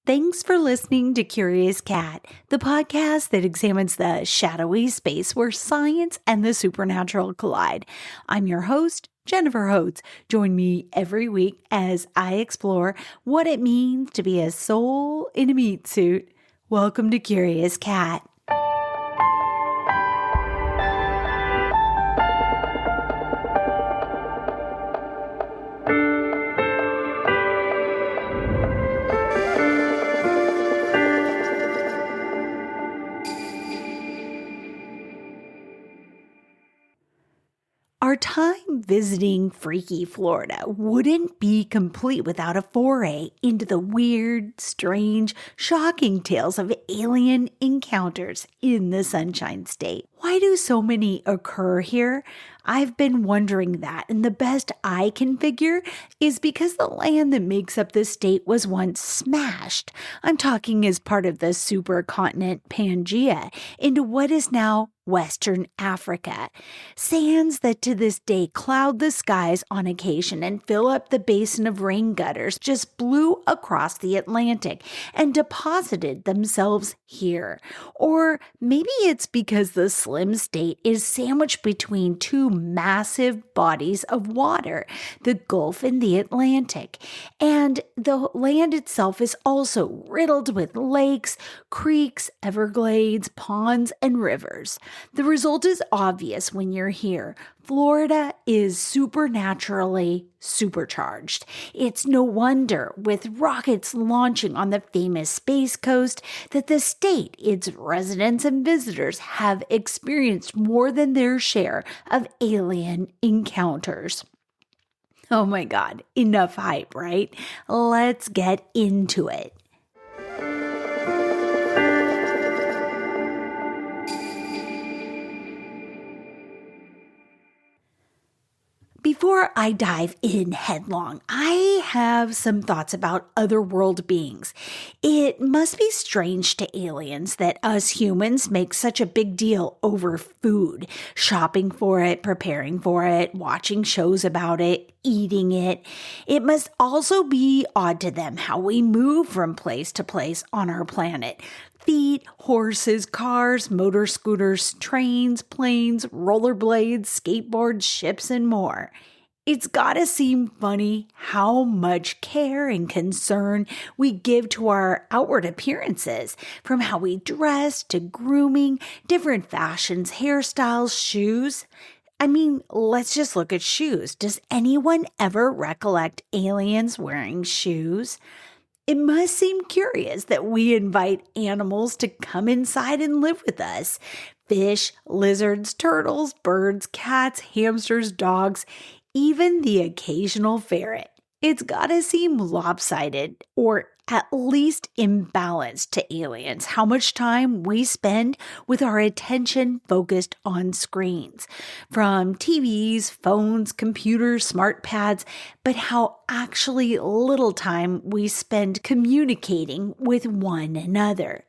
Thanks for listening to Curious Cat, the podcast that examines the shadowy space where science and the supernatural collide. I'm your host, Jennifer Hodes. Join me every week as I explore what it means to be a soul in a meat suit. Welcome to Curious Cat. Our time visiting freaky Florida wouldn't be complete without a foray into the weird, strange, shocking tales of alien encounters in the Sunshine State. Why do so many occur here? I've been wondering that, and the best I can figure is because the land that makes up the state was once smashed. I'm talking as part of the supercontinent Pangaea into what is now Western Africa. Sands that to this day cloud the skies on occasion and fill up the basin of rain gutters just blew across the Atlantic and deposited themselves here. Or maybe it's because the slim state is sandwiched between two massive bodies of water, the Gulf and the Atlantic. And the land itself is also riddled with lakes, creeks, everglades, ponds, and rivers. The result is obvious when you're here. Florida is supernaturally supercharged. It's no wonder, with rockets launching on the famous Space Coast, that the state, its residents and visitors have experienced more than their share of alien encounters. Oh my God, enough hype, right? Let's get into it. Before I dive in headlong, I have some thoughts about otherworld beings. It must be strange to aliens that us humans make such a big deal over food, shopping for it, preparing for it, watching shows about it, eating it. It must also be odd to them how we move from place to place on our planet. Feet, horses, cars, motor scooters, trains, planes, rollerblades, skateboards, ships, and more. It's gotta seem funny how much care and concern we give to our outward appearances, from how we dress to grooming, different fashions, hairstyles, shoes. I mean, let's just look at shoes. Does anyone ever recollect aliens wearing shoes? It must seem curious that we invite animals to come inside and live with us. Fish, lizards, turtles, birds, cats, hamsters, dogs, even the occasional ferret. It's gotta seem lopsided, or at least imbalanced to aliens, how much time we spend with our attention focused on screens, from TVs, phones, computers, smart pads, but how actually little time we spend communicating with one another.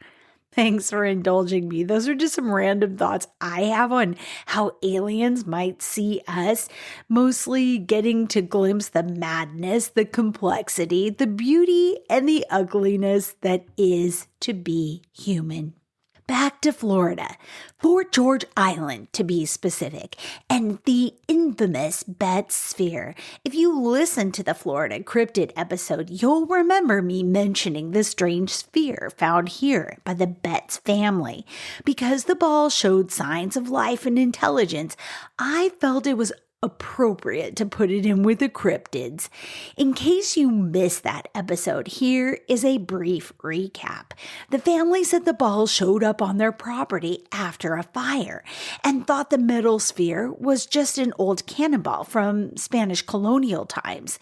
Thanks for indulging me. Those are just some random thoughts I have on how aliens might see us, mostly getting to glimpse the madness, the complexity, the beauty, and the ugliness that is to be human. Back to Florida, Fort George Island to be specific, and the infamous Betts Sphere. If you listen to the Florida Cryptid episode, you'll remember me mentioning the strange sphere found here by the Betts family. Because the ball showed signs of life and intelligence, I felt it was appropriate to put it in with the cryptids. In case you missed that episode, here is a brief recap. The family said the ball showed up on their property after a fire and thought the metal sphere was just an old cannonball from Spanish colonial times.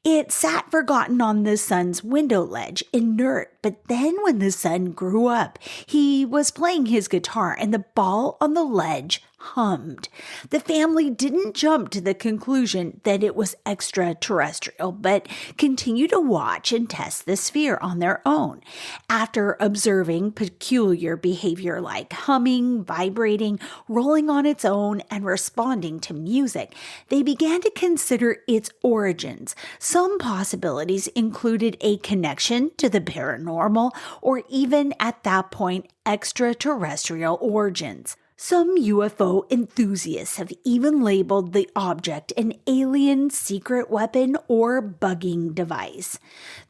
It sat forgotten on the son's window ledge, inert, but then when the son grew up, he was playing his guitar and the ball on the ledge hummed. The family didn't jump to the conclusion that it was extraterrestrial, but continued to watch and test the sphere on their own. After observing peculiar behavior like humming, vibrating, rolling on its own, and responding to music, they began to consider its origins. Some possibilities included a connection to the paranormal, or even at that point, extraterrestrial origins. Some UFO enthusiasts have even labeled the object an alien secret weapon or bugging device.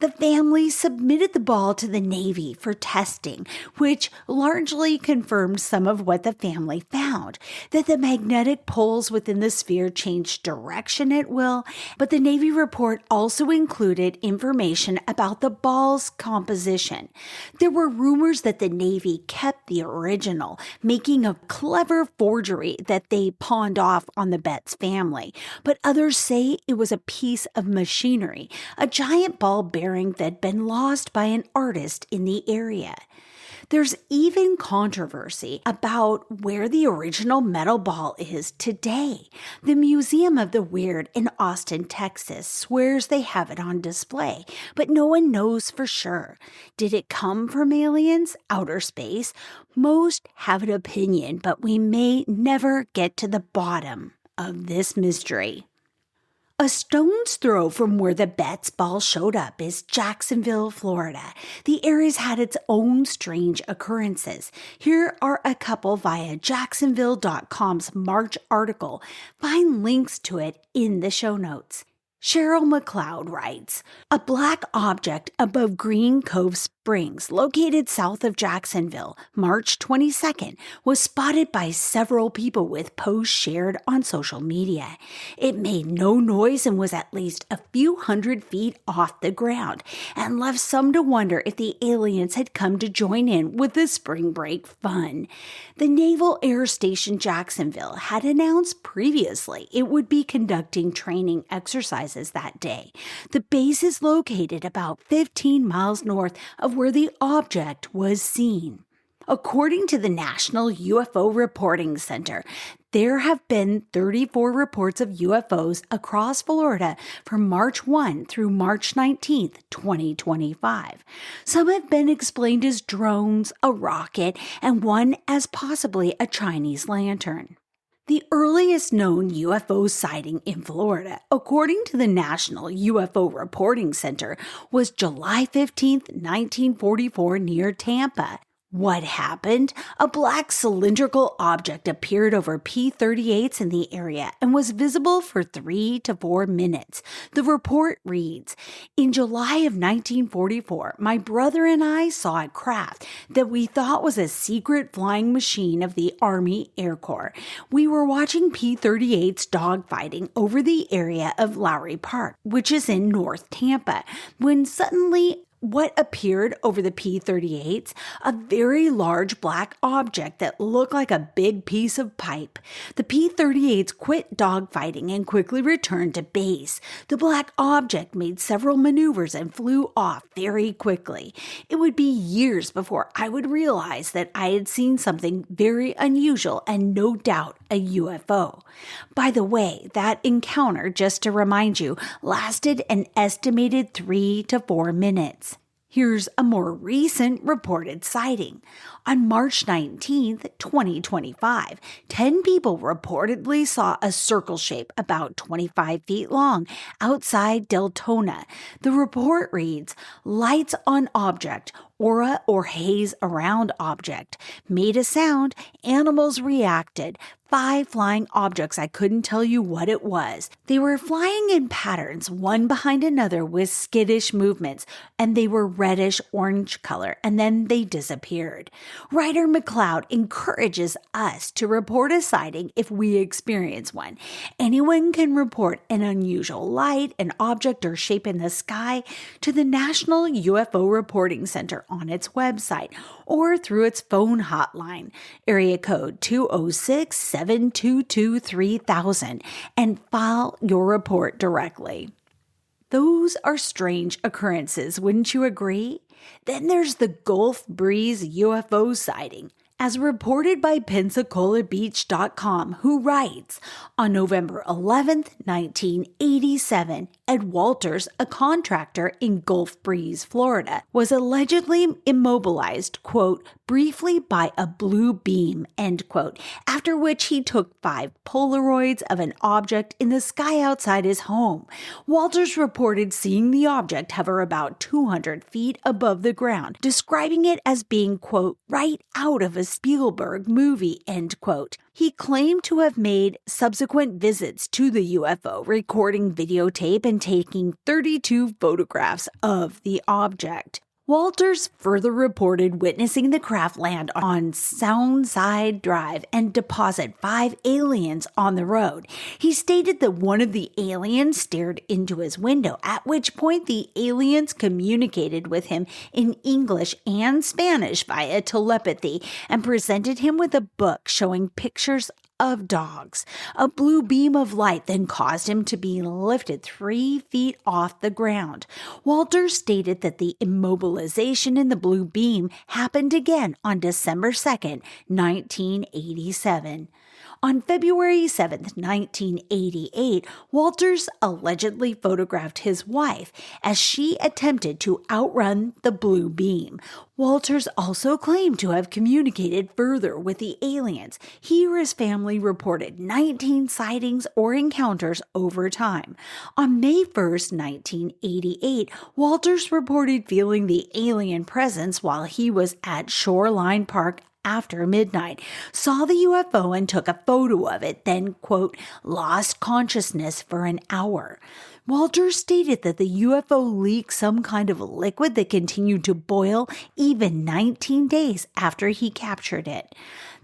The family submitted the ball to the Navy for testing, which largely confirmed some of what the family found, that the magnetic poles within the sphere changed direction at will, but the Navy report also included information about the ball's composition. There were rumors that the Navy kept the original, making a clever forgery that they pawned off on the Betts family, but others say it was a piece of machinery, a giant ball bearing that had been lost by an artist in the area. There's even controversy about where the original metal ball is today. The Museum of the Weird in Austin, Texas swears they have it on display, but no one knows for sure. Did it come from aliens, outer space? Most have an opinion, but we may never get to the bottom of this mystery. A stone's throw from where the Betts ball showed up is Jacksonville, Florida. The area's had its own strange occurrences. Here are a couple via Jacksonville.com's March article. Find links to it in the show notes. Cheryl McLeod writes, a black object above Green Cove Springs, located south of Jacksonville, March 22nd, was spotted by several people with posts shared on social media. It made no noise and was at least a few hundred feet off the ground, and left some to wonder if the aliens had come to join in with the spring break fun. The Naval Air Station Jacksonville had announced previously it would be conducting training exercises that day. The base is located about 15 miles north of where the object was seen. According to the National UFO Reporting Center, there have been 34 reports of UFOs across Florida from March 1 through March 19, 2025. Some have been explained as drones, a rocket, and one as possibly a Chinese lantern. The earliest known UFO sighting in Florida, according to the National UFO Reporting Center, was July 15, 1944, near Tampa. What happened? A black cylindrical object appeared over P-38s in the area and was visible for 3 to 4 minutes. The report reads, in July of 1944, my brother and I saw a craft that we thought was a secret flying machine of the Army Air Corps. We were watching P-38s dogfighting over the area of Lowry Park, which is in North Tampa, when suddenly what appeared over the P-38s? A very large black object that looked like a big piece of pipe. The P-38s quit dogfighting and quickly returned to base. The black object made several maneuvers and flew off very quickly. It would be years before I would realize that I had seen something very unusual and no doubt a UFO. By the way, that encounter, just to remind you, lasted an estimated 3 to 4 minutes. Here's a more recent reported sighting. On March 19, 2025, 10 people reportedly saw a circle shape about 25 feet long outside Deltona. The report reads, lights on object, aura or haze around object, made a sound, animals reacted. 5 flying objects, I couldn't tell you what it was. They were flying in patterns, one behind another with skittish movements, and they were reddish-orange color, and then they disappeared. Writer McLeod encourages us to report a sighting if we experience one. Anyone can report an unusual light, an object, or shape in the sky to the National UFO Reporting Center on its website or through its phone hotline, area code 206-722-3000, and file your report directly. Those are strange occurrences, wouldn't you agree? Then there's the Gulf Breeze UFO sighting. as reported by PensacolaBeach.com, who writes, on November 11, 1987, Ed Walters, a contractor in Gulf Breeze, Florida, was allegedly immobilized, quote, briefly by a blue beam, end quote, after which he took 5 Polaroids of an object in the sky outside his home. Walters reported seeing the object hover about 200 feet above the ground, describing it as being, quote, right out of a Spielberg movie, end quote. He claimed to have made subsequent visits to the UFO, recording videotape and taking 32 photographs of the object. Walters further reported witnessing the craft land on Soundside Drive and deposit 5 aliens on the road. He stated that one of the aliens stared into his window, at which point the aliens communicated with him in English and Spanish via telepathy and presented him with a book showing pictures of dogs. A blue beam of light then caused him to be lifted 3 feet off the ground. Walters stated that the immobilization in the blue beam happened again on December 2nd, 1987. On February 7, 1988, Walters allegedly photographed his wife as she attempted to outrun the blue beam. Walters also claimed to have communicated further with the aliens. He or his family reported 19 sightings or encounters over time. On May 1, 1988, Walters reported feeling the alien presence while he was at Shoreline Park after midnight, saw the UFO and took a photo of it, then, quote, lost consciousness for an hour. Walters stated that the UFO leaked some kind of liquid that continued to boil even 19 days after he captured it.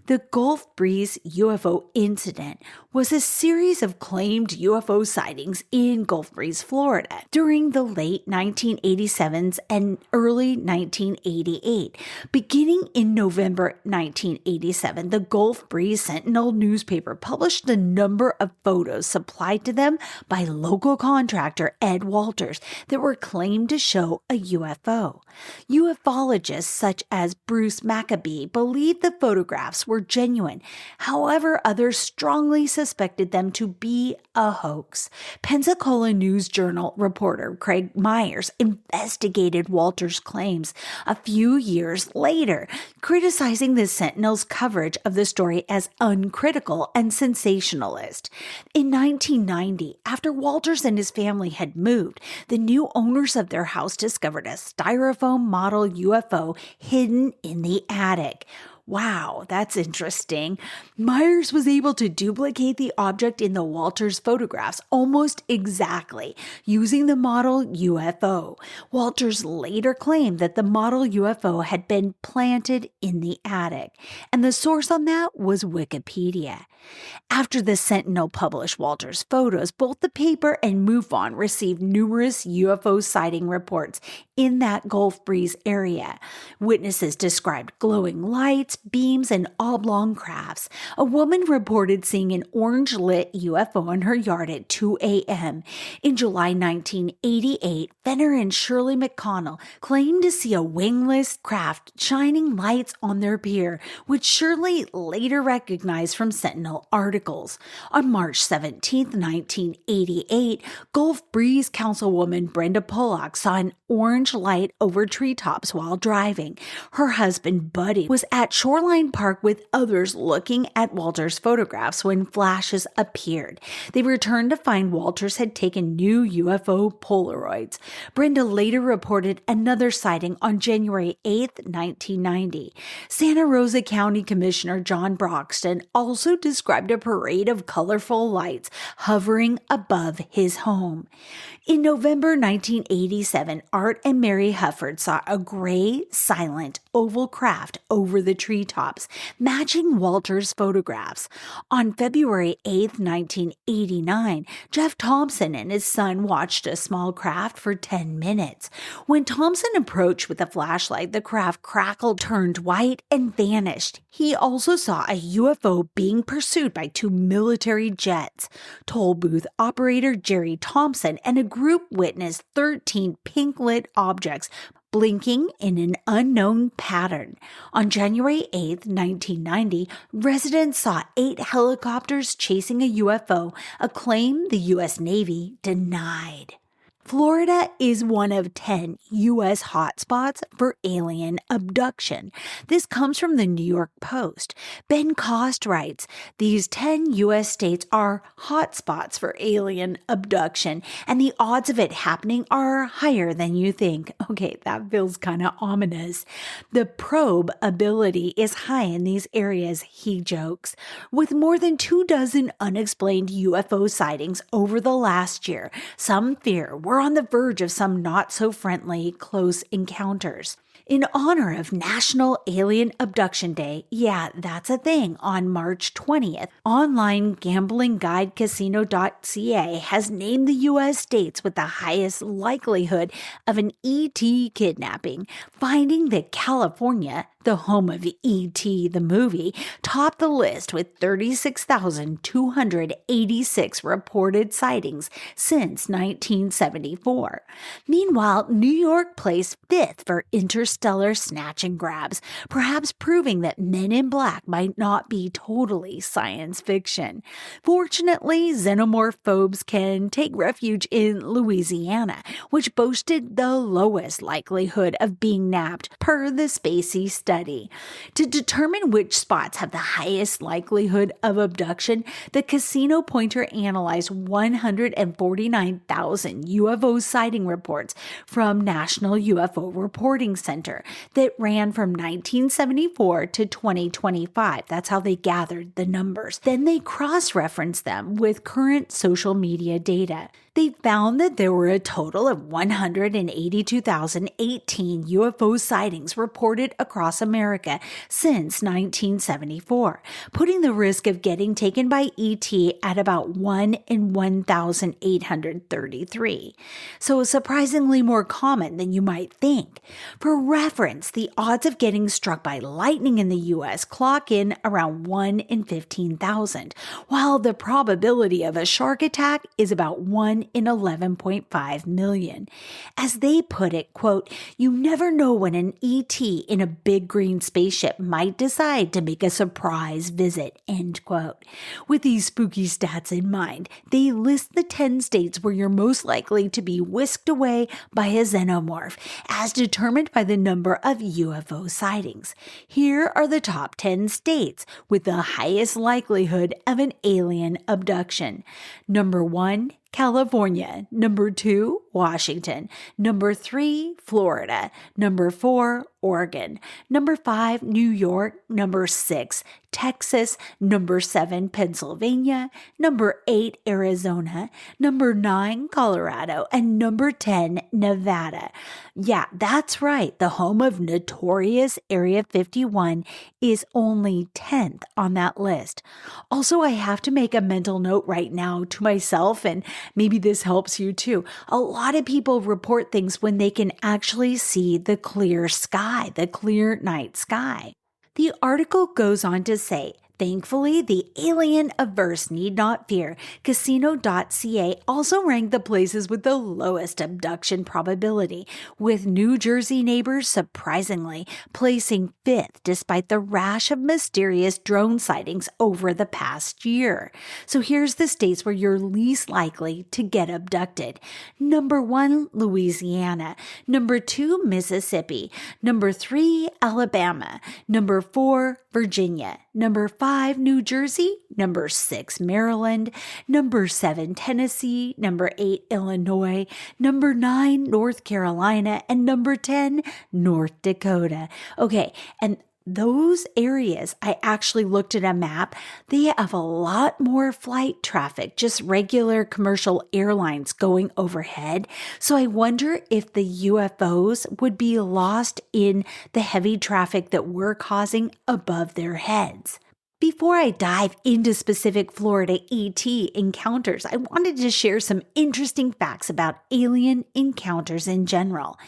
The Gulf Breeze UFO incident was a series of claimed UFO sightings in Gulf Breeze, Florida during the late 1987s and early 1988. Beginning in November 1987, the Gulf Breeze Sentinel newspaper published a number of photos supplied to them by local contractor Ed Walters that were claimed to show a UFO. Ufologists such as Bruce Maccabee believed the photographs were genuine. However, others strongly suspected them to be a hoax. Pensacola News-Journal reporter Craig Myers investigated Walters' claims a few years later, criticizing the Sentinel's coverage of the story as uncritical and sensationalist. In 1990, after Walters and his family had moved, the new owners of their house discovered a styrofoam model UFO hidden in the attic. Wow, that's interesting. Myers was able to duplicate the object in the Walters photographs almost exactly, using the model UFO. Walters later claimed that the model UFO had been planted in the attic, and the source on that was Wikipedia. After the Sentinel published Walters' photos, both the paper and MUFON received numerous UFO sighting reports in that Gulf Breeze area. Witnesses described glowing lights, beams, and oblong crafts. A woman reported seeing an orange-lit UFO in her yard at 2 a.m. In July 1988, Fenner and Shirley McConnell claimed to see a wingless craft shining lights on their pier, which Shirley later recognized from Sentinel articles. On March 17, 1988, Gulf Breeze Councilwoman Brenda Pollock saw an orange light over treetops while driving. Her husband, Buddy, was at Shoreline Park with others looking at Walters' photographs when flashes appeared. They returned to find Walters had taken new UFO Polaroids. Brenda later reported another sighting on January 8, 1990. Santa Rosa County Commissioner John Broxton also described a parade of colorful lights hovering above his home. In November 1987, Art and Mary Hufford saw a gray, silent, oval craft over the treetops, matching Walters' photographs. On February 8, 1989, Jeff Thompson and his son watched a small craft for 10 minutes. When Thompson approached with a flashlight, the craft crackled, turned white, and vanished. He also saw a UFO being pursued by 2 military jets. Toll booth operator Jerry Thompson and a group witnessed 13 pink-lit objects blinking in an unknown pattern. On January 8, 1990, residents saw 8 helicopters chasing a UFO, a claim the U.S. Navy denied. Florida is one of 10 U.S. hotspots for alien abduction. This comes from the New York Post. Ben Cost writes, these 10 U.S. states are hotspots for alien abduction, and the odds of it happening are higher than you think. Okay, that feels kind of ominous. The probe ability is high in these areas, he jokes. With more than 24 unexplained UFO sightings over the last year, some fear we're on the verge of some not-so-friendly close encounters. In honor of National Alien Abduction Day, yeah, that's a thing, on March 20th, online gambling guide casino.ca has named the U.S. states with the highest likelihood of an ET kidnapping, finding that California, the home of E.T. the movie, topped the list with 36,286 reported sightings since 1974. Meanwhile, New York placed 5th for interstellar snatch and grabs, perhaps proving that Men in Black might not be totally science fiction. Fortunately, xenomorphobes can take refuge in Louisiana, which boasted the lowest likelihood of being nabbed per the Spacey study. To determine which spots have the highest likelihood of abduction, the casino pointer analyzed 149,000 UFO sighting reports from National UFO Reporting Center that ran from 1974 to 2025. That's how they gathered the numbers. Then they cross-referenced them with current social media data. They found that there were a total of 182,018 UFO sightings reported across America since 1974, putting the risk of getting taken by ET at about 1 in 1,833. So surprisingly more common than you might think. For reference, the odds of getting struck by lightning in the U.S. clock in around 1 in 15,000, while the probability of a shark attack is about 1 in 11.5 million. As they put it, quote, you never know when an ET in a big green spaceship might decide to make a surprise visit, end quote. With these spooky stats in mind, they list the 10 states where you're most likely to be whisked away by a xenomorph, as determined by the number of UFO sightings. Here are the top 10 states with the highest likelihood of an alien abduction. Number 1, California. Number 2, Washington. Number 3, Florida. Number 4, Oregon. Number 5, New York. Number 6, Texas. Number 7, Pennsylvania. Number 8, Arizona. Number 9, Colorado. And number 10, Nevada. Yeah, that's right. The home of notorious Area 51 is only 10th on that list. Also, I have to make a mental note right now to myself, and maybe this helps you too. A lot of people report things when they can actually see the clear sky, the clear night sky. The article goes on to say, thankfully, the alien-averse need not fear. Casino.ca also ranked the places with the lowest abduction probability, with New Jersey neighbors surprisingly placing 5th despite the rash of mysterious drone sightings over the past year. So here's the states where you're least likely to get abducted. Number 1, Louisiana. Number 2, Mississippi. Number 3, Alabama. Number 4, Virginia. Number 5, New Jersey. Number 6, Maryland. Number 7, Tennessee. Number 8, Illinois. Number 9, North Carolina. And number 10, North Dakota. Okay, and those areas, I actually looked at a map, they have a lot more flight traffic, just regular commercial airlines going overhead. So I wonder if the UFOs would be lost in the heavy traffic that we're causing above their heads. Before I dive into specific Florida ET encounters, I wanted to share some interesting facts about alien encounters in general.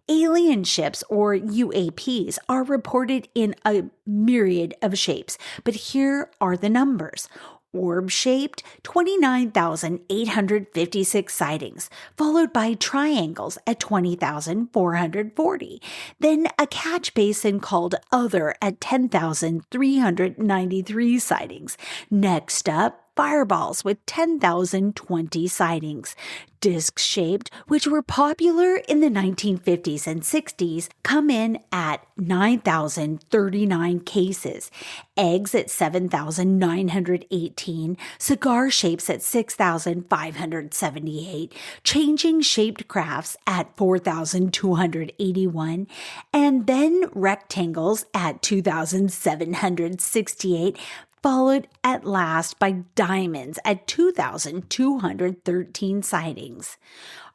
Alien ships, or UAPs, are reported in a myriad of shapes, but here are the numbers. orb-shaped, 29,856 sightings, followed by triangles at 20,440. Then a catch basin called Other at 10,393 sightings. Next up, fireballs with 10,020 sightings. Disc-shaped, which were popular in the 1950s and 60s, come in at 9,039 cases. Eggs at 7,918, cigar shapes at 6,578, changing shaped crafts at 4,281, and then rectangles at 2,768, followed at last by diamonds at 2,213 sightings.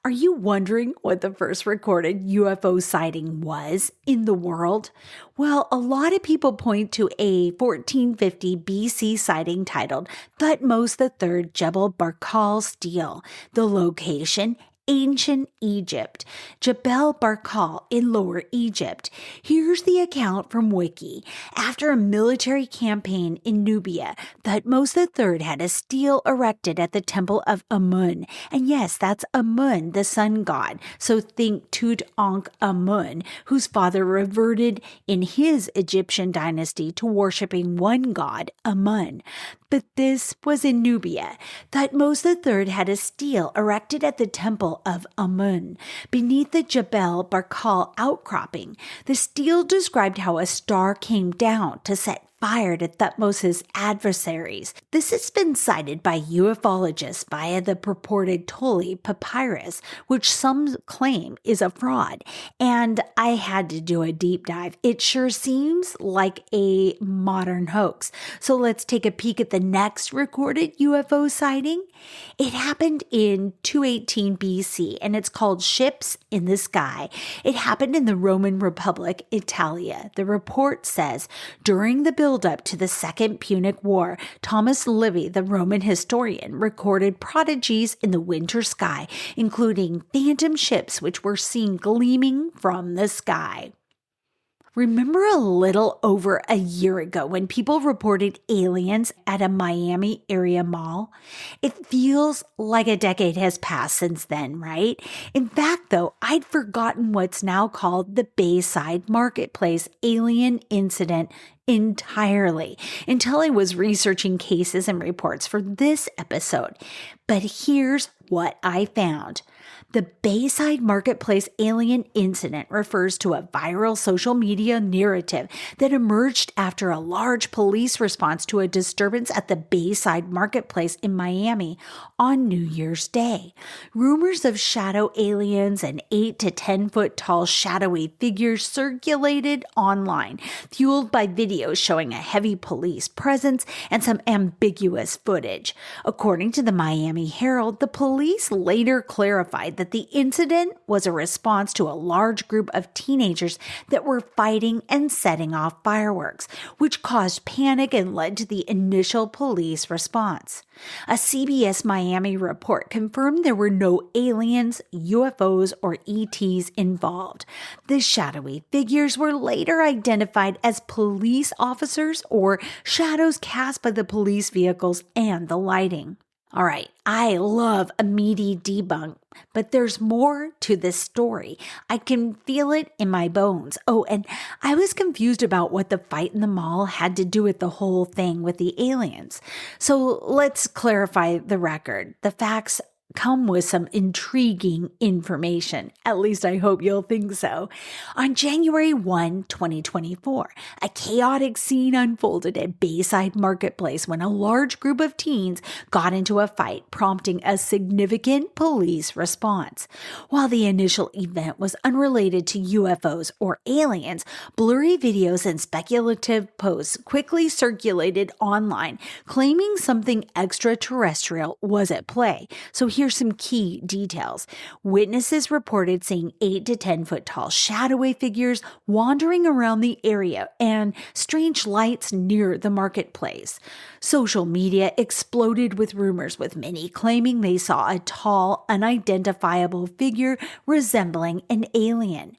Are you wondering what the first recorded UFO sighting was in the world? Well, a lot of people point to a 1450 BC sighting titled Thutmose III Jebel Barkal Stele. The location, ancient Egypt, Jebel Barkal in Lower Egypt. Here's the account from Wiki. After a military campaign in Nubia, Thutmose III had a stele erected at the temple of Amun. And yes, that's Amun, the sun god. So think Tutankhamun, whose father reverted in his Egyptian dynasty to worshiping one god, Amun. But this was in Nubia. Thutmose III had a stele erected at the temple of Amun, beneath the Jebel Barkal outcropping. The stele described how a star came down to set fire to Thutmose's adversaries. This has been cited by ufologists via the purported Tolli papyrus, which some claim is a fraud. And I had to do a deep dive. It sure seems like a modern hoax. So let's take a peek at the next recorded UFO sighting. It happened in 218 BC, and it's called Ships in the Sky. It happened in the Roman Republic, Italia. The report says, during the build-up to the Second Punic War, Thomas Livy, the Roman historian, recorded prodigies in the winter sky, including phantom ships which were seen gleaming from the sky. Remember a little over a year ago when people reported aliens at a Miami area mall? It feels like a decade has passed since then, right? In fact, though, I'd forgotten what's now called the Bayside Marketplace alien incident entirely until I was researching cases and reports for this episode. But here's what I found. The Bayside Marketplace alien incident refers to a viral social media narrative that emerged after a large police response to a disturbance at the Bayside Marketplace in Miami on New Year's Day. Rumors of shadow aliens and 8 to 10 foot tall shadowy figures circulated online, fueled by videos showing a heavy police presence and some ambiguous footage. According to the Miami Herald, the police later clarified that the incident was a response to a large group of teenagers that were fighting and setting off fireworks, which caused panic and led to the initial police response. A CBS Miami report confirmed there were no aliens, UFOs, or ETs involved. The shadowy figures were later identified as police officers or shadows cast by the police vehicles and the lighting. All right, I love a meaty debunk, but there's more to this story. I can feel it in my bones. Oh, and I was confused about what the fight in the mall had to do with the whole thing with the aliens. So let's clarify the record. The facts come with some intriguing information. At least I hope you'll think so. On January 1, 2024, a chaotic scene unfolded at Bayside Marketplace when a large group of teens got into a fight, prompting a significant police response. While the initial event was unrelated to UFOs or aliens, blurry videos and speculative posts quickly circulated online, claiming something extraterrestrial was at play. So here's some key details. Witnesses reported seeing 8 to 10 foot tall shadowy figures wandering around the area and strange lights near the marketplace. Social media exploded with rumors, with many claiming they saw a tall, unidentifiable figure resembling an alien.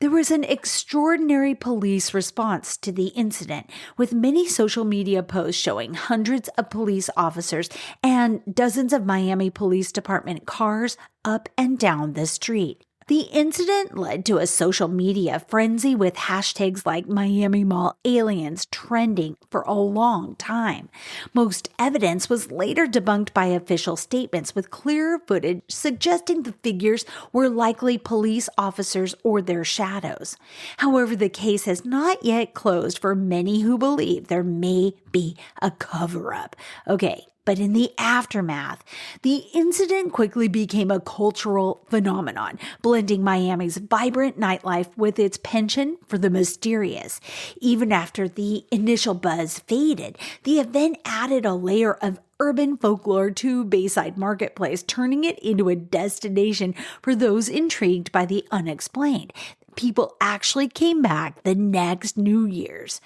There was an extraordinary police response to the incident, with many social media posts showing hundreds of police officers and dozens of Miami Police Department cars up and down the street. The incident led to a social media frenzy, with hashtags like Miami Mall Aliens trending for a long time. Most evidence was later debunked by official statements, with clearer footage suggesting the figures were likely police officers or their shadows. However, the case has not yet closed for many who believe there may be a cover-up. Okay. But in the aftermath, the incident quickly became a cultural phenomenon, blending Miami's vibrant nightlife with its penchant for the mysterious. Even after the initial buzz faded, the event added a layer of urban folklore to Bayside Marketplace, turning it into a destination for those intrigued by the unexplained. People actually came back the next New Year's.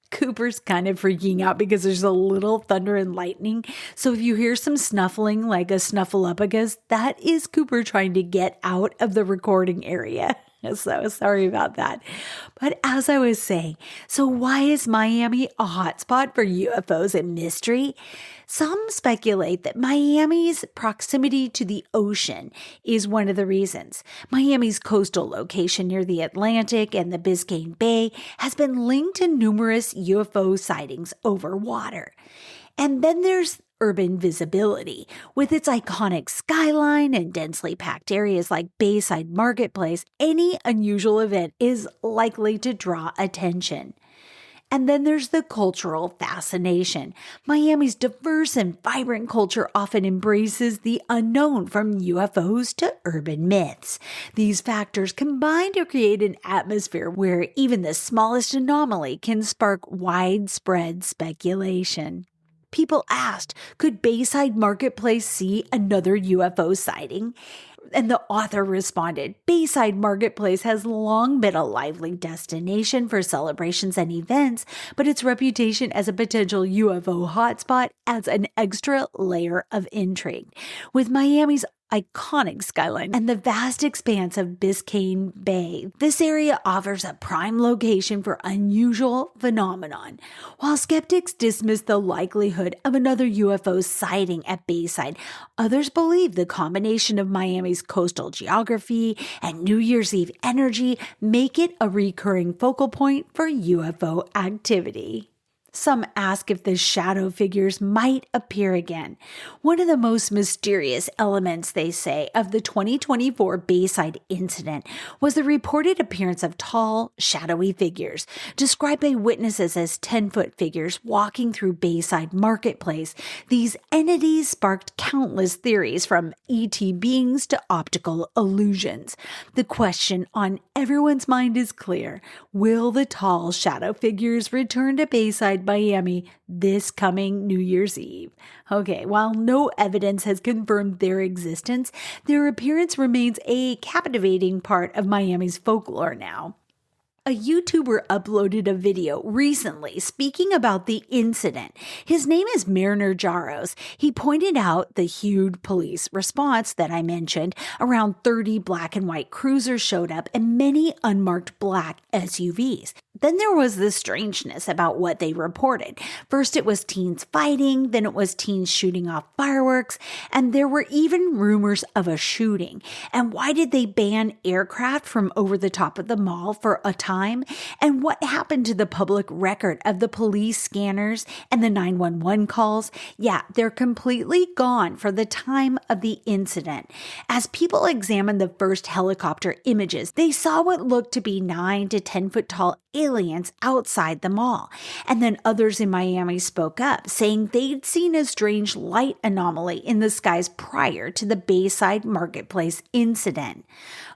Cooper's kind of freaking out because there's a little thunder and lightning. So if you hear some snuffling like a snuffleupagus, that is Cooper trying to get out of the recording area. So sorry about that. But as I was saying, so why is Miami a hotspot for UFOs and mystery? Some speculate that Miami's proximity to the ocean is one of the reasons. Miami's coastal location near the Atlantic and the Biscayne Bay has been linked to numerous UFO sightings over water. And then there's urban visibility. With its iconic skyline and densely packed areas like Bayside Marketplace, any unusual event is likely to draw attention. And then there's the cultural fascination. Miami's diverse and vibrant culture often embraces the unknown, from UFOs to urban myths. These factors combine to create an atmosphere where even the smallest anomaly can spark widespread speculation. People asked, could Bayside Marketplace see another UFO sighting? And the author responded, Bayside Marketplace has long been a lively destination for celebrations and events, but its reputation as a potential UFO hotspot adds an extra layer of intrigue. With Miami's iconic skyline and the vast expanse of Biscayne Bay, this area offers a prime location for unusual phenomenon. While skeptics dismiss the likelihood of another UFO sighting at Bayside, others believe the combination of Miami's coastal geography and New Year's Eve energy make it a recurring focal point for UFO activity. Some ask if the shadow figures might appear again. One of the most mysterious elements, they say, of the 2024 Bayside incident was the reported appearance of tall, shadowy figures, described by witnesses as 10-foot figures walking through Bayside Marketplace. These entities sparked countless theories, from ET beings to optical illusions. The question on everyone's mind is clear. Will the tall shadow figures return to Bayside, Miami this coming New Year's Eve? Okay, while no evidence has confirmed their existence, their appearance remains a captivating part of Miami's folklore now. A YouTuber uploaded a video recently speaking about the incident. His name is Mariner Jaros. He pointed out the huge police response that I mentioned. Around 30 black and white cruisers showed up and many unmarked black SUVs. Then there was this strangeness about what they reported. First it was teens fighting, then it was teens shooting off fireworks, and there were even rumors of a shooting. And why did they ban aircraft from over the top of the mall for a time? And what happened to the public record of the police scanners and the 911 calls? Yeah, they're completely gone for the time of the incident. As people examined the first helicopter images, they saw what looked to be 9 to 10 foot tall aliens outside the mall. And then others in Miami spoke up, saying they'd seen a strange light anomaly in the skies prior to the Bayside Marketplace incident.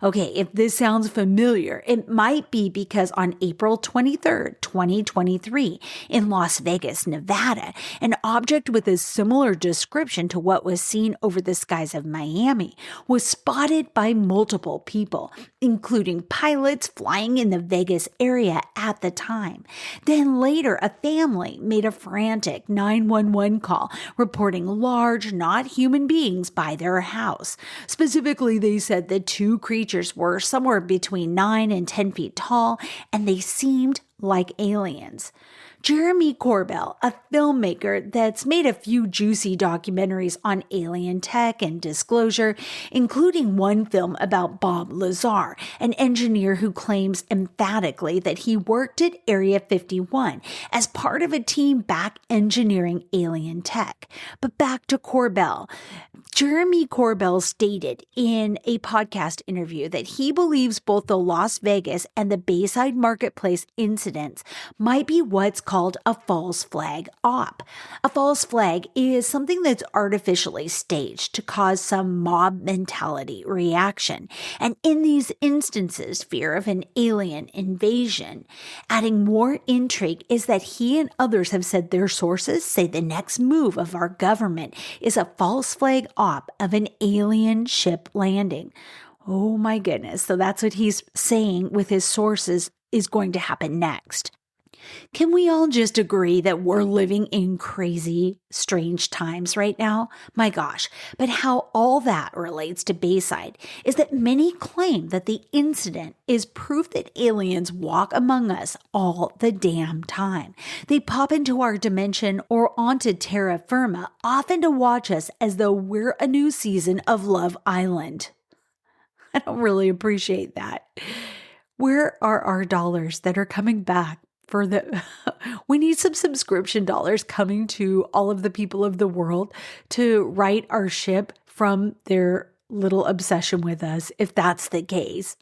Okay, if this sounds familiar, it might be because because on April 23rd, 2023, in Las Vegas, Nevada, an object with a similar description to what was seen over the skies of Miami was spotted by multiple people, including pilots flying in the Vegas area at the time. Then later, a family made a frantic 911 call reporting large, not human beings by their house. Specifically, they said the two creatures were somewhere between 9 and 10 feet tall, and they seemed like aliens. Jeremy Corbell, a filmmaker that's made a few juicy documentaries on alien tech and disclosure, including one film about Bob Lazar, an engineer who claims emphatically that he worked at Area 51 as part of a team back engineering alien tech. But back to Corbell. Jeremy Corbell stated in a podcast interview that he believes both the Las Vegas and the Bayside Marketplace incidents might be what's called a false flag op. A false flag is something that's artificially staged to cause some mob mentality reaction, and in these instances, fear of an alien invasion. Adding more intrigue is that he and others have said their sources say the next move of our government is a false flag op of an alien ship landing. Oh my goodness. So that's what he's saying with his sources is going to happen next. Can we all just agree that we're living in crazy, strange times right now? My gosh. But how all that relates to Bayside is that many claim that the incident is proof that aliens walk among us all the damn time. They pop into our dimension or onto terra firma, often to watch us as though we're a new season of Love Island. I don't really appreciate that. Where are our dollars that are coming back? We need some subscription dollars coming to all of the people of the world to right our ship from their little obsession with us, if that's the case.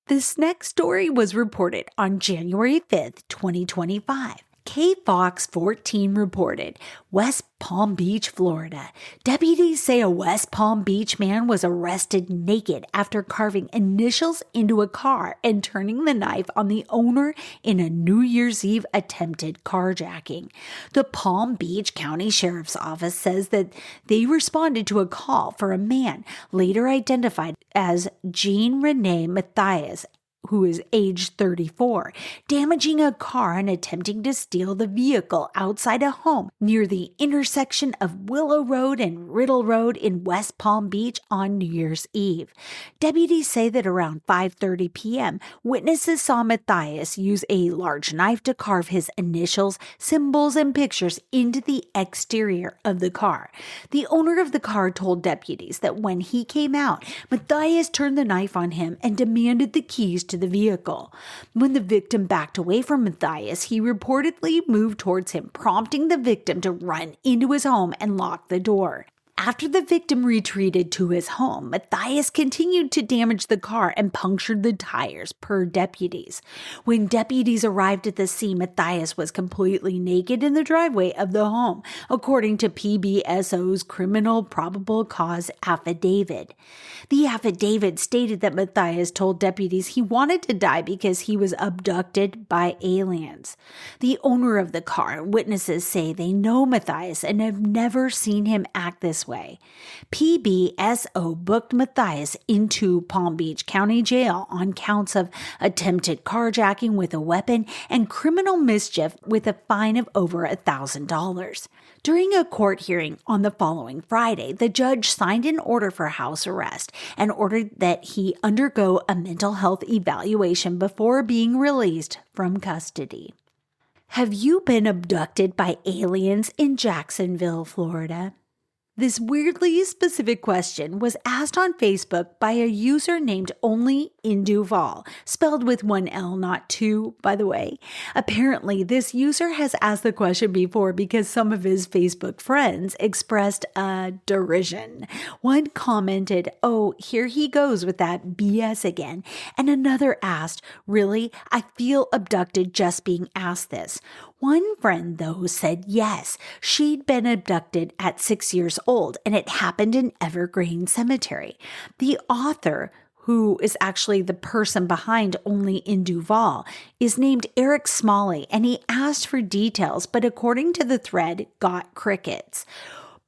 This next story was reported on January 5th, 2025. KFOX 14 reported, West Palm Beach, Florida. Deputies say a West Palm Beach man was arrested naked after carving initials into a car and turning the knife on the owner in a New Year's Eve attempted carjacking. The Palm Beach County Sheriff's Office says that they responded to a call for a man later identified as Jean Renee Matthias, who is age 34, damaging a car and attempting to steal the vehicle outside a home near the intersection of Willow Road and Riddle Road in West Palm Beach on New Year's Eve. Deputies say that around 5:30 p.m., witnesses saw Matthias use a large knife to carve his initials, symbols, and pictures into the exterior of the car. The owner of the car told deputies that when he came out, Matthias turned the knife on him and demanded the keys to the vehicle. When the victim backed away from Matthias, he reportedly moved towards him, prompting the victim to run into his home and lock the door. After the victim retreated to his home, Matthias continued to damage the car and punctured the tires, per deputies. When deputies arrived at the scene, Matthias was completely naked in the driveway of the home, according to PBSO's criminal probable cause affidavit. The affidavit stated that Matthias told deputies he wanted to die because he was abducted by aliens. The owner of the car and witnesses say they know Matthias and have never seen him act this way. PBSO booked Matthias into Palm Beach County Jail on counts of attempted carjacking with a weapon and criminal mischief with a fine of over $1,000. During a court hearing on the following Friday, the judge signed an order for house arrest and ordered that he undergo a mental health evaluation before being released from custody. Have you been abducted by aliens in Jacksonville, Florida? This weirdly specific question was asked on Facebook by a user named Only in Duval, spelled with one L, not two, by the way. Apparently, this user has asked the question before because some of his Facebook friends expressed a derision. One commented, "Oh, here he goes with that BS again." And another asked, "Really? I feel abducted just being asked this." One friend, though, said yes, she'd been abducted at 6 years old, and it happened in Evergreen Cemetery. The author, who is actually the person behind Only in Duval, is named Eric Smalley, and he asked for details, but according to the thread, got crickets.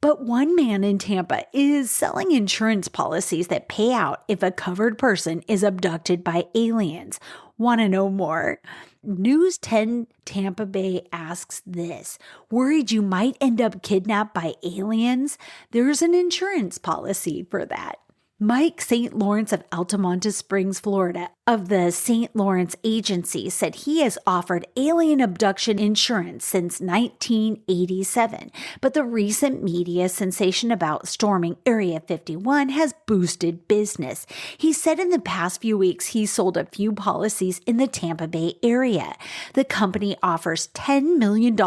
But one man in Tampa is selling insurance policies that pay out if a covered person is abducted by aliens. Want to know more? News 10 Tampa Bay asks this: worried you might end up kidnapped by aliens? There's an insurance policy for that. Mike St. Lawrence of Altamonte Springs, Florida, of the St. Lawrence Agency, said he has offered alien abduction insurance since 1987, but the recent media sensation about storming Area 51 has boosted business. He said in the past few weeks he sold a few policies in the Tampa Bay area. The company offers $10 million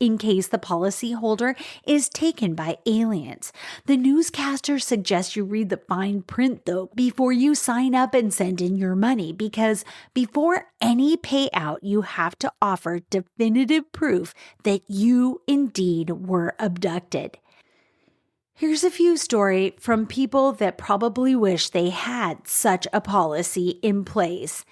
in case the policyholder is taken by aliens. The newscaster suggests you read the fine print, though, before you sign up and send in your money, because before any payout, you have to offer definitive proof that you indeed were abducted. Here's a few stories from people that probably wish they had such a policy in place.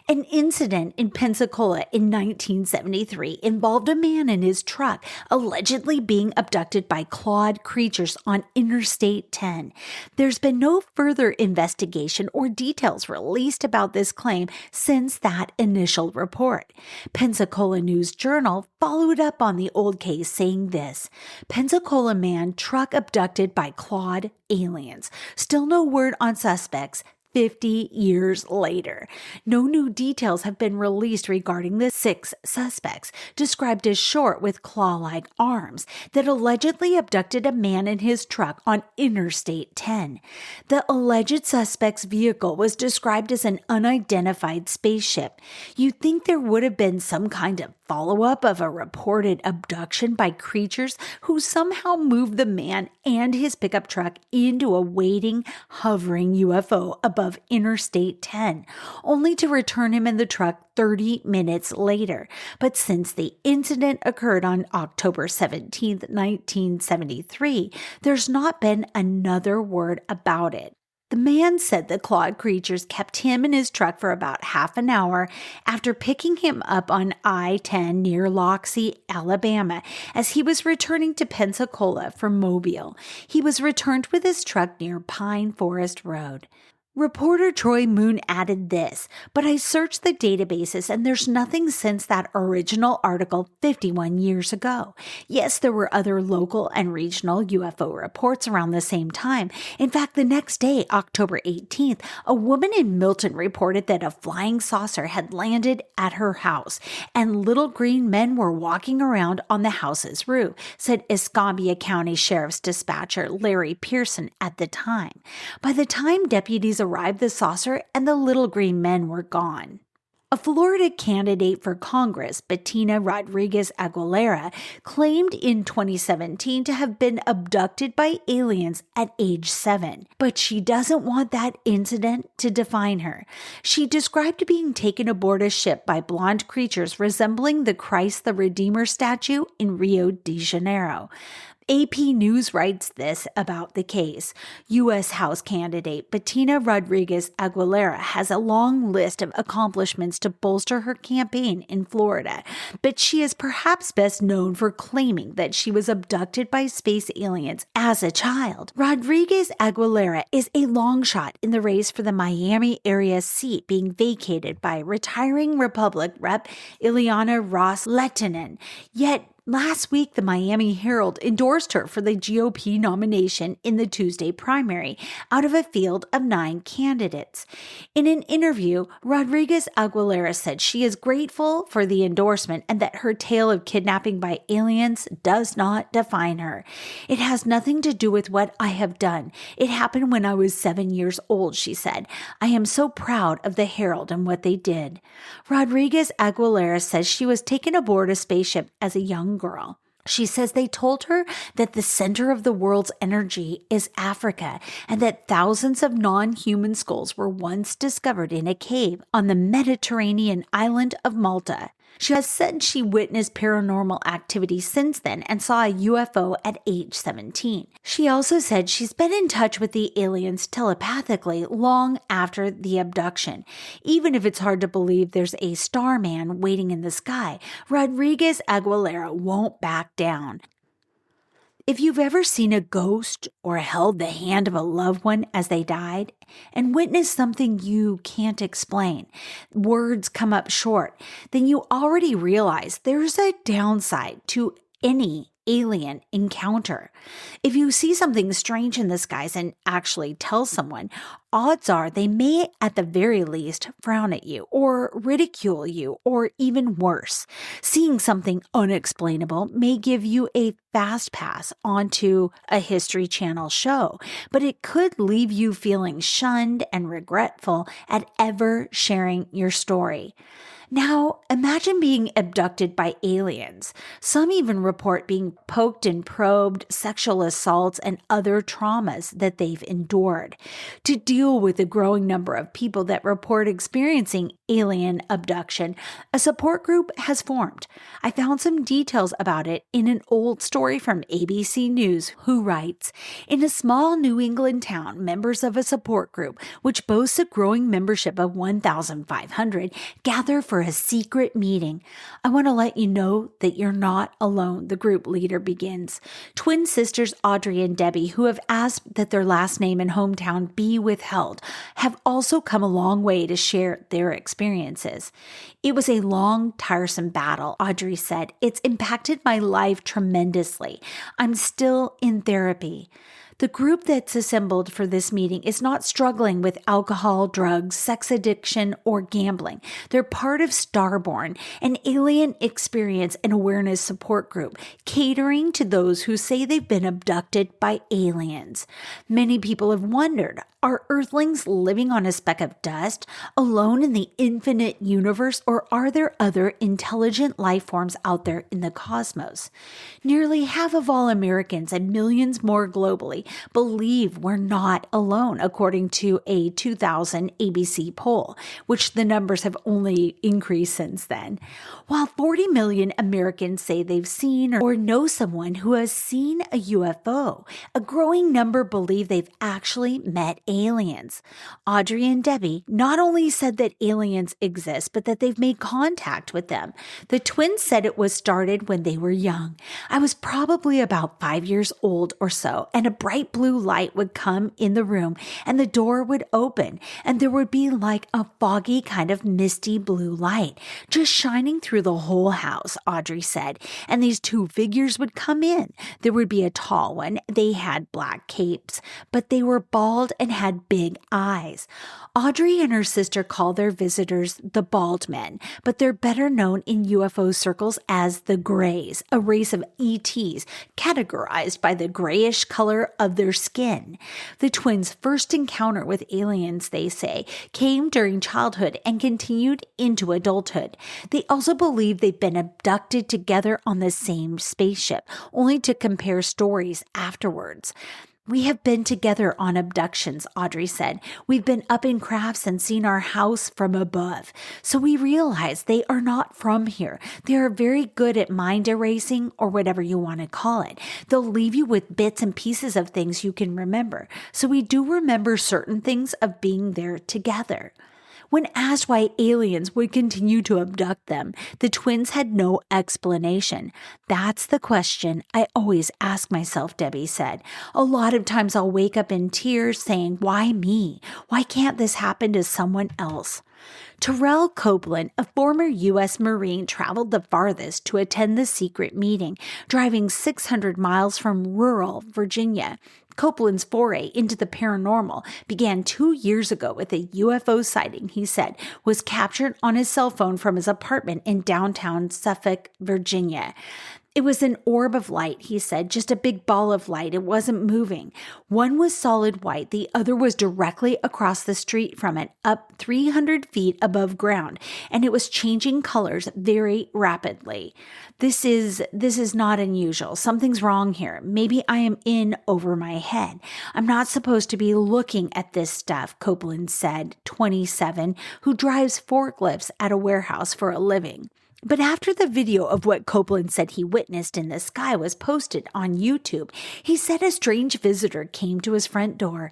An incident in Pensacola in 1973 involved a man in his truck allegedly being abducted by clawed creatures on Interstate 10. There's been no further investigation or details released about this claim since that initial report. Pensacola News Journal followed up on the old case saying this: Pensacola man truck abducted by clawed aliens. Still no word on suspects 50 years later. No new details have been released regarding the 6 suspects, described as short with claw-like arms, that allegedly abducted a man in his truck on Interstate 10. The alleged suspect's vehicle was described as an unidentified spaceship. You'd think there would have been some kind of follow-up of a reported abduction by creatures who somehow moved the man and his pickup truck into a waiting, hovering UFO above Interstate 10, only to return him in the truck 30 minutes later. But since the incident occurred on October 17, 1973, there's not been another word about it. The man said the clawed creatures kept him in his truck for about half an hour after picking him up on I-10 near Loxie, Alabama, as he was returning to Pensacola from Mobile. He was returned with his truck near Pine Forest Road. Reporter Troy Moon added this: but I searched the databases and there's nothing since that original article 51 years ago. Yes, there were other local and regional UFO reports around the same time. In fact, the next day, October 18th, a woman in Milton reported that a flying saucer had landed at her house and little green men were walking around on the house's roof, said Escambia County Sheriff's dispatcher Larry Pearson at the time. By the time deputies arrived, the saucer and the little green men were gone. A Florida candidate for Congress, Bettina Rodriguez Aguilera, claimed in 2017 to have been abducted by aliens at age 7, but she doesn't want that incident to define her. She described being taken aboard a ship by blonde creatures resembling the Christ the Redeemer statue in Rio de Janeiro. AP News writes this about the case. U.S. House candidate Bettina Rodriguez Aguilera has a long list of accomplishments to bolster her campaign in Florida, but she is perhaps best known for claiming that she was abducted by space aliens as a child. Rodriguez Aguilera is a long shot in the race for the Miami area seat being vacated by retiring Republican Rep. Ileana Ros-Lehtinen. Yet, last week, the Miami Herald endorsed her for the GOP nomination in the Tuesday primary out of a field of 9 candidates. In an interview, Rodriguez Aguilera said she is grateful for the endorsement and that her tale of kidnapping by aliens does not define her. It has nothing to do with what I have done. It happened when I was 7 years old, she said. I am so proud of the Herald and what they did. Rodriguez Aguilera says she was taken aboard a spaceship as a young girl. She says they told her that the center of the world's energy is Africa and that thousands of non-human skulls were once discovered in a cave on the Mediterranean island of Malta. She has said she witnessed paranormal activity since then and saw a UFO at age 17. She also said she's been in touch with the aliens telepathically long after the abduction. Even if it's hard to believe there's a starman waiting in the sky, Rodriguez Aguilera won't back down. If you've ever seen a ghost or held the hand of a loved one as they died and witnessed something you can't explain, words come up short, then you already realize there's a downside to any alien encounter. If you see something strange in the skies and actually tell someone, odds are they may at the very least frown at you or ridicule you, or even worse. Seeing something unexplainable may give you a fast pass onto a History Channel show, but it could leave you feeling shunned and regretful at ever sharing your story. Now, imagine being abducted by aliens. Some even report being poked and probed, sexual assaults, and other traumas that they've endured. To deal with the growing number of people that report experiencing alien abduction, a support group has formed. I found some details about it in an old story from ABC News, who writes, "In a small New England town, members of a support group, which boasts a growing membership of 1,500, gather for a secret meeting. I want to let you know that you're not alone," the group leader begins. Twin sisters Audrey and Debbie, who have asked that their last name and hometown be withheld, have also come a long way to share their experiences. "It was a long, tiresome battle," Audrey said. "It's impacted my life tremendously. I'm still in therapy." The group that's assembled for this meeting is not struggling with alcohol, drugs, sex addiction, or gambling. They're part of Starborn, an alien experience and awareness support group catering to those who say they've been abducted by aliens. Many people have wondered, are Earthlings living on a speck of dust, alone in the infinite universe, or are there other intelligent life forms out there in the cosmos? Nearly half of all Americans and millions more globally believe we're not alone, according to a 2000 ABC poll, which the numbers have only increased since then. While 40 million Americans say they've seen or know someone who has seen a UFO, a growing number believe they've actually met aliens. Audrey and Debbie not only said that aliens exist, but that they've made contact with them. The twins said it was started when they were young. "I was probably about 5 years old or so, and a bright blue light would come in the room and the door would open, and there would be like a foggy kind of misty blue light just shining through the whole house," Audrey said. "And these two figures would come in. There would be a tall one. They had black capes, but they were bald and had big eyes." Audrey and her sister call their visitors the bald men, but they're better known in UFO circles as the Greys, a race of ETs categorized by the grayish color of their skin. The twins' first encounter with aliens, they say, came during childhood and continued into adulthood. They also believe they've been abducted together on the same spaceship, only to compare stories afterwards. "We have been together on abductions," Audrey said. "We've been up in crafts and seen our house from above. So we realize they are not from here. They are very good at mind erasing, or whatever you want to call it. They'll leave you with bits and pieces of things you can remember. So we do remember certain things of being there together." When asked why aliens would continue to abduct them, the twins had no explanation. "That's the question I always ask myself," Debbie said. "A lot of times I'll wake up in tears saying, why me? Why can't this happen to someone else?" Terrell Copeland, a former U.S. Marine, traveled the farthest to attend the secret meeting, driving 600 miles from rural Virginia. Copeland's foray into the paranormal began 2 years ago with a UFO sighting he said was captured on his cell phone from his apartment in downtown Suffolk, Virginia. "It was an orb of light," he said, "just a big ball of light. It wasn't moving. One was solid white. The other was directly across the street from it, up 300 feet above ground, and it was changing colors very rapidly. This is not unusual. Something's wrong here. Maybe I am in over my head. I'm not supposed to be looking at this stuff," Copeland said, 27, who drives forklifts at a warehouse for a living. But after the video of what Copeland said he witnessed in the sky was posted on YouTube, he said a strange visitor came to his front door.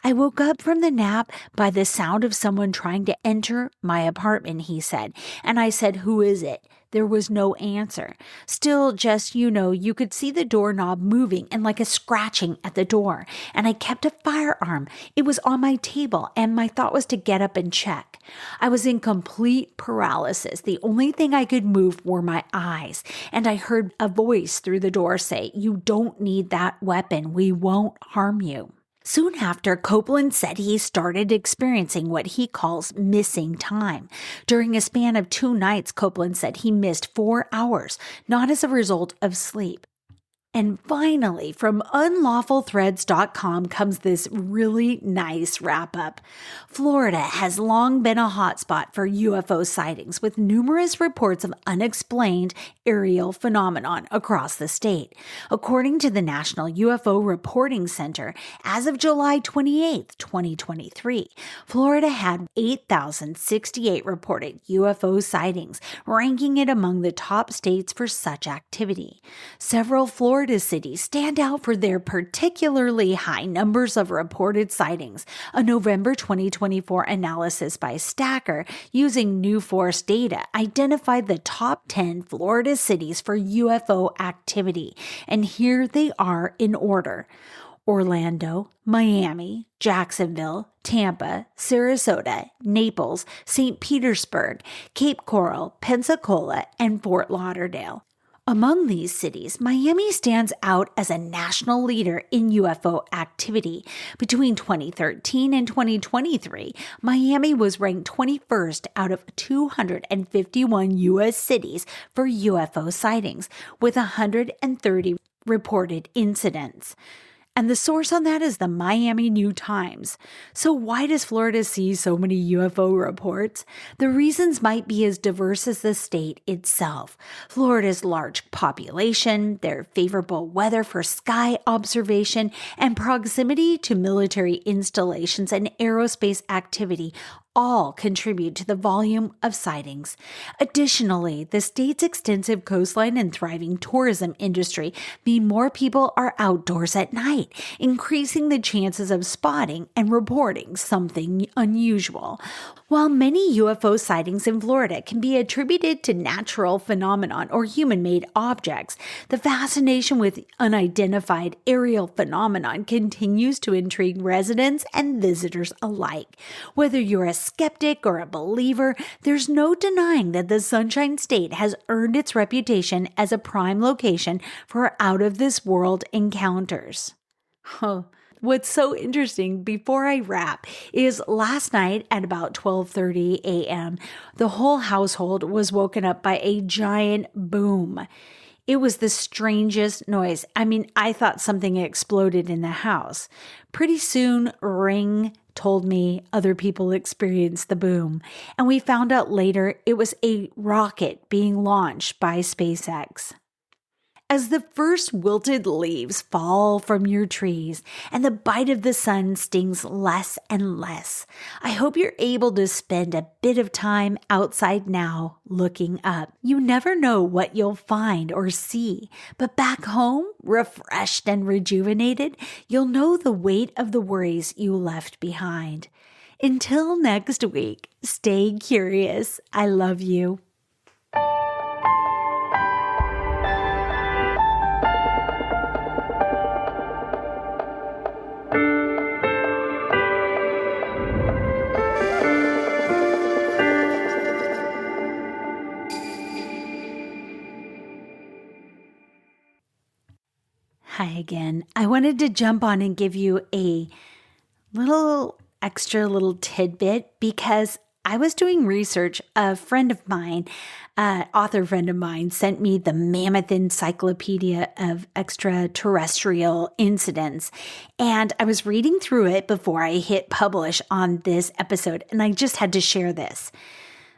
I woke up from the nap by the sound of someone trying to enter my apartment, he said, and I said, "Who is it?" There was no answer. Still, just, you could see the doorknob moving and like a scratching at the door. And I kept a firearm. It was on my table, and my thought was to get up and check. I was in complete paralysis. The only thing I could move were my eyes. And I heard a voice through the door say, "You don't need that weapon. We won't harm you." Soon after, Copeland said he started experiencing what he calls missing time. During a span of 2 nights, Copeland said he missed 4 hours, not as a result of sleep. And finally, from unlawfulthreads.com comes this really nice wrap-up. Florida has long been a hotspot for UFO sightings, with numerous reports of unexplained aerial phenomenon across the state. According to the National UFO Reporting Center, as of July 28, 2023, Florida had 8,068 reported UFO sightings, ranking it among the top states for such activity. Several Florida cities stand out for their particularly high numbers of reported sightings. A November 2024 analysis by Stacker using New Force data identified the top 10 Florida cities for UFO activity, and here they are in order: Orlando, Miami, Jacksonville, Tampa, Sarasota, Naples, St. Petersburg, Cape Coral, Pensacola, and Fort Lauderdale. Among these cities, Miami stands out as a national leader in UFO activity. Between 2013 and 2023, Miami was ranked 21st out of 251 U.S. cities for UFO sightings, with 130 reported incidents. And the source on that is the Miami New Times. So why does Florida see so many UFO reports? The reasons might be as diverse as the state itself. Florida's large population, their favorable weather for sky observation, and proximity to military installations and aerospace activity all contribute to the volume of sightings. Additionally, the state's extensive coastline and thriving tourism industry mean more people are outdoors at night, increasing the chances of spotting and reporting something unusual. While many UFO sightings in Florida can be attributed to natural phenomenon or human-made objects, the fascination with unidentified aerial phenomenon continues to intrigue residents and visitors alike. Whether you're a skeptic or a believer, there's no denying that the Sunshine State has earned its reputation as a prime location for out-of-this-world encounters. What's so interesting, before I wrap, is last night at about 12:30 a.m., the whole household was woken up by a giant boom. It was the strangest noise. I thought something exploded in the house. Pretty soon, Ring told me other people experienced the boom, and we found out later it was a rocket being launched by SpaceX. As the first wilted leaves fall from your trees and the bite of the sun stings less and less, I hope you're able to spend a bit of time outside now looking up. You never know what you'll find or see, but back home, refreshed and rejuvenated, you'll know the weight of the worries you left behind. Until next week, stay curious. I love you. Hi again. I wanted to jump on and give you a extra little tidbit because I was doing research. A friend of mine, author friend of mine, sent me the Mammoth Encyclopedia of Extraterrestrial Incidents, and I was reading through it before I hit publish on this episode, and I just had to share this.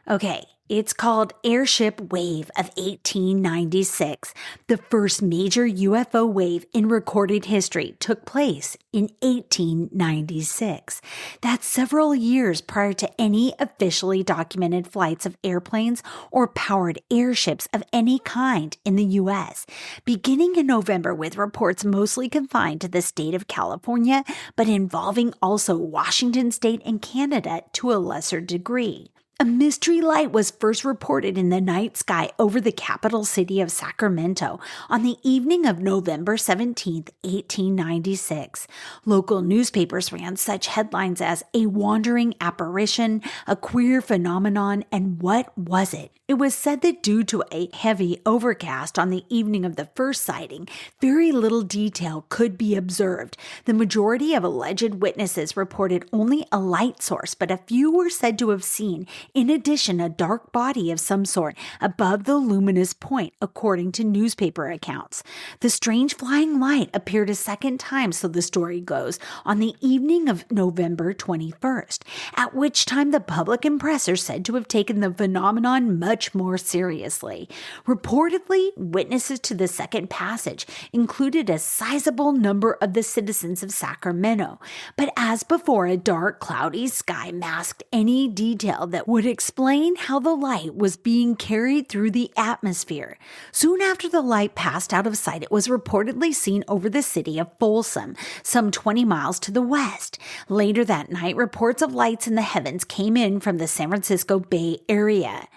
Okay. It's called Airship Wave of 1896. The first major UFO wave in recorded history took place in 1896. That's several years prior to any officially documented flights of airplanes or powered airships of any kind in the U.S., beginning in November with reports mostly confined to the state of California, but involving also Washington state and Canada to a lesser degree. A mystery light was first reported in the night sky over the capital city of Sacramento on the evening of November 17, 1896. Local newspapers ran such headlines as "A Wandering Apparition," "A Queer Phenomenon," and "What Was It?" It was said that due to a heavy overcast on the evening of the first sighting, very little detail could be observed. The majority of alleged witnesses reported only a light source, but a few were said to have seen, in addition, a dark body of some sort above the luminous point, according to newspaper accounts. The strange flying light appeared a second time, so the story goes, on the evening of November 21st, at which time the public and press are said to have taken the phenomenon much more seriously. Reportedly, witnesses to the second passage included a sizable number of the citizens of Sacramento, but as before, a dark, cloudy sky masked any detail that would explain how the light was being carried through the atmosphere. Soon after the light passed out of sight, it was reportedly seen over the city of Folsom, some 20 miles to the west. Later that night, reports of lights in the heavens came in from the San Francisco Bay Area.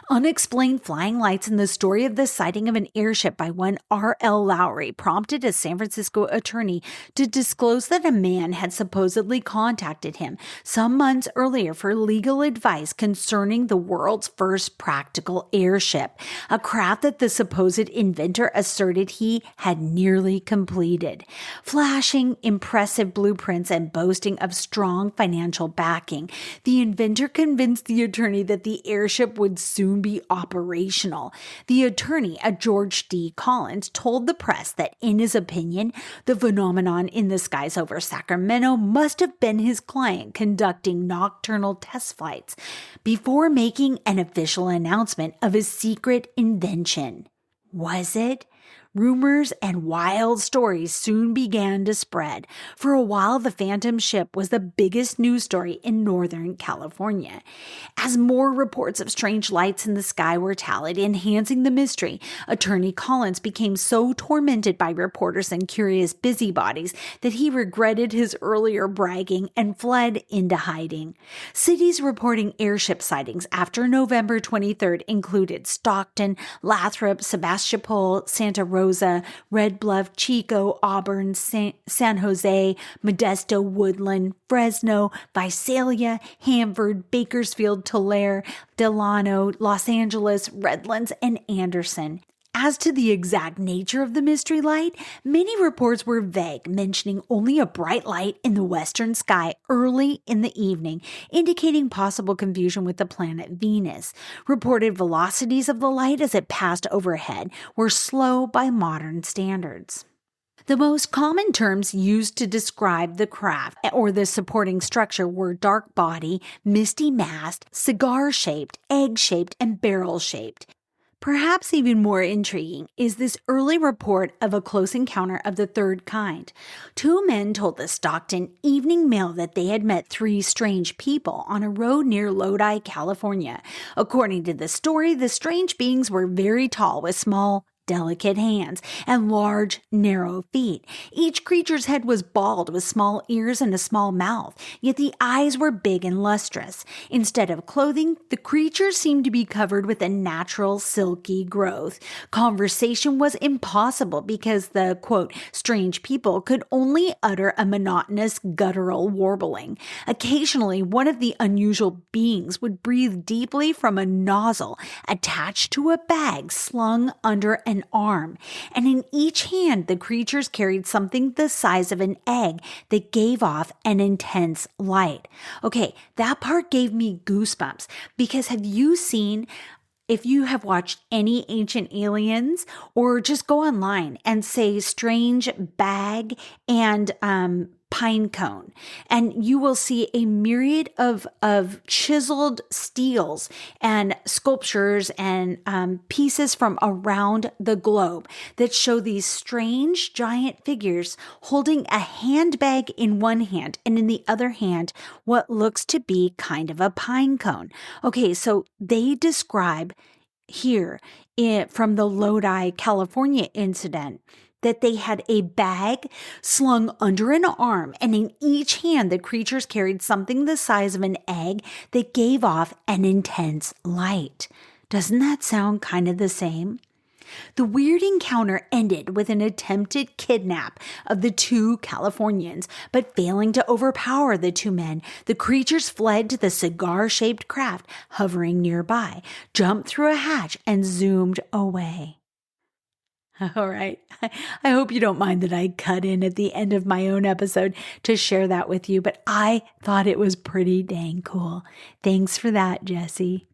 Unexplained flying lights in the story of the sighting of an airship by one R.L. Lowry prompted a San Francisco attorney to disclose that a man had supposedly contacted him some months earlier for legal advice concerning the world's first practical airship, a craft that the supposed inventor asserted he had nearly completed. Flashing impressive blueprints and boasting of strong financial backing, the inventor convinced the attorney that the airship would soon be operational. The attorney, a George D. Collins, told the press that, in his opinion, the phenomenon in the skies over Sacramento must have been his client conducting nocturnal test flights before making an official announcement of his secret invention. Was it? Rumors and wild stories soon began to spread. For a while, the phantom ship was the biggest news story in Northern California. As more reports of strange lights in the sky were tallied, enhancing the mystery, Attorney Collins became so tormented by reporters and curious busybodies that he regretted his earlier bragging and fled into hiding. Cities reporting airship sightings after November 23rd included Stockton, Lathrop, Sebastopol, Santa Rosa, Red Bluff, Chico, Auburn, San Jose, Modesto, Woodland, Fresno, Visalia, Hanford, Bakersfield, Tulare, Delano, Los Angeles, Redlands, and Anderson. As to the exact nature of the mystery light, many reports were vague, mentioning only a bright light in the western sky early in the evening, indicating possible confusion with the planet Venus. Reported velocities of the light as it passed overhead were slow by modern standards. The most common terms used to describe the craft or the supporting structure were dark body, misty mast, cigar-shaped, egg-shaped, and barrel-shaped. Perhaps even more intriguing is this early report of a close encounter of the third kind. Two men told the Stockton Evening Mail that they had met three strange people on a road near Lodi, California. According to the story, the strange beings were very tall with small, delicate hands and large, narrow feet. Each creature's head was bald with small ears and a small mouth, yet the eyes were big and lustrous. Instead of clothing, the creatures seemed to be covered with a natural, silky growth. Conversation was impossible because the, quote, strange people could only utter a monotonous, guttural warbling. Occasionally, one of the unusual beings would breathe deeply from a nozzle attached to a bag slung under an arm, and in each hand the creatures carried something the size of an egg that gave off an intense light. Okay, that part gave me goosebumps because if you have watched any Ancient Aliens, or just go online and say strange bag and pine cone, and you will see a myriad of chiseled steels and sculptures and pieces from around the globe that show these strange giant figures holding a handbag in one hand and in the other hand what looks to be kind of a pine cone. Okay, so they describe here from the Lodi, California incident that they had a bag slung under an arm, and in each hand the creatures carried something the size of an egg that gave off an intense light. Doesn't that sound kind of the same? The weird encounter ended with an attempted kidnap of the two Californians, but failing to overpower the two men, the creatures fled to the cigar-shaped craft hovering nearby, jumped through a hatch, and zoomed away. All right. I hope you don't mind that I cut in at the end of my own episode to share that with you, but I thought it was pretty dang cool. Thanks for that, Jessie.